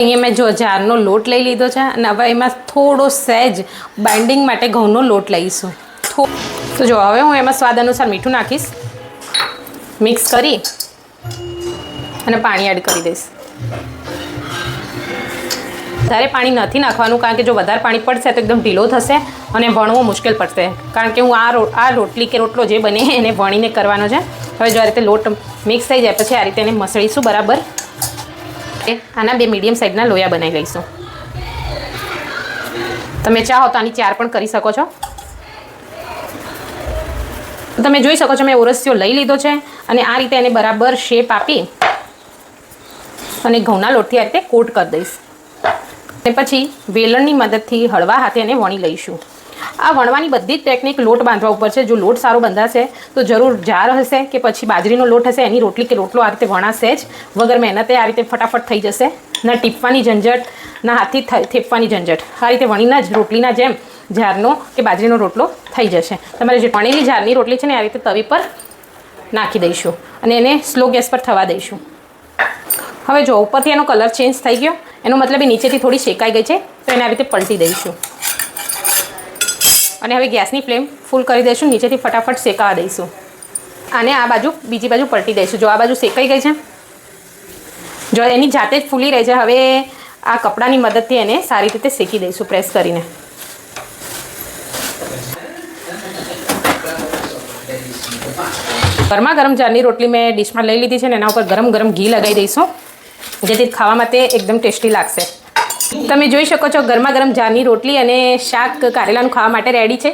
અહીંયા મેં જો જારનો લોટ લઈ લીધો છે અને હવે એમાં થોડો સહેજ બાઇન્ડિંગ માટે ઘઉંનો લોટ લઈશું. તો જો હવે હું એમાં સ્વાદ અનુસાર મીઠું નાખીશ, મિક્સ કરી અને પાણી એડ કરી દઈશ. વધારે પાણી નથી નાખવાનું, કારણ કે જો વધારે પાણી પડશે તો એકદમ ઢીલો થશે અને વણવો મુશ્કેલ પડશે, કારણ કે હું આ રોટલી કે રોટલો જે બને એને વણીને કરવાનો છે. હવે જો આ રીતે લોટ મિક્સ થઈ જાય પછી આ રીતે એને મસળીશું બરાબર. આના 2 મીડિયમ સાઇઝના લોયા બનાવી લઈશું. તમે ચાહો તો આની 4 પણ કરી શકો છો. તમે જોઈ શકો છો મેં ઓરસિયો લઈ લીધો છે અને આ રીતે એને બરાબર શેપ આપી અને ઘઉંના લોટથી આ રીતે કોટ કરી દઈશ. અને પછી વેલણની મદદથી હળવા હાથે એને વણી લઈશું. આ વણવાની બધી જ ટેકનિક લોટ બાંધવા ઉપર છે. જો લોટ સારો બંધાશે તો જરૂર જાર હશે કે પછી બાજરીનો લોટ હશે એની રોટલી કે રોટલો આ રીતે વણાશે જ વગર મહેનતે. આ રીતે ફટાફટ થઈ જશે. ના ટીપવાની ઝંઝટ, ના હાથથી થેપવાની ઝંઝટ. આ રીતે વણીના જ રોટલીના જેમ જારનો કે બાજરીનો રોટલો થઈ જશે. તમારે જે વણેલી જારની રોટલી છે ને આ રીતે તવી પર નાખી દઈશું અને એને સ્લો ગેસ પર થવા દઈશું. હવે જો ઉપરથી એનો કલર ચેન્જ થઈ ગયો, એનો મતલબ એ નીચેથી થોડી શેકાઈ ગઈ છે, તો એને આ રીતે પલટી દઈશું અને હવે ગેસની ફ્લેમ ફૂલ કરી દઈશું. નીચેથી ફટાફટ શેકાવા દઈશું. આને આ બાજુ બીજી બાજુ પલટી દઈશું. જો આ બાજુ શેકાઈ ગઈ છે, જો એની જાતે જ ફૂલી રહી છે. હવે આ કપડાની મદદથી એને સારી રીતે શેકી દઈશું પ્રેસ કરીને. ગરમા ગરમ જારની રોટલી મેં ડીશમાં લઈ લીધી છે ને એના ઉપર ગરમ ગરમ ઘી લગાવી દઈશું, જેથી ખાવા માટે એકદમ ટેસ્ટી લાગશે. તમે જોઈ શકો છો ગરમા ગરમ જારની રોટલી અને શાક કારેલાનું ખાવા માટે રેડી છે.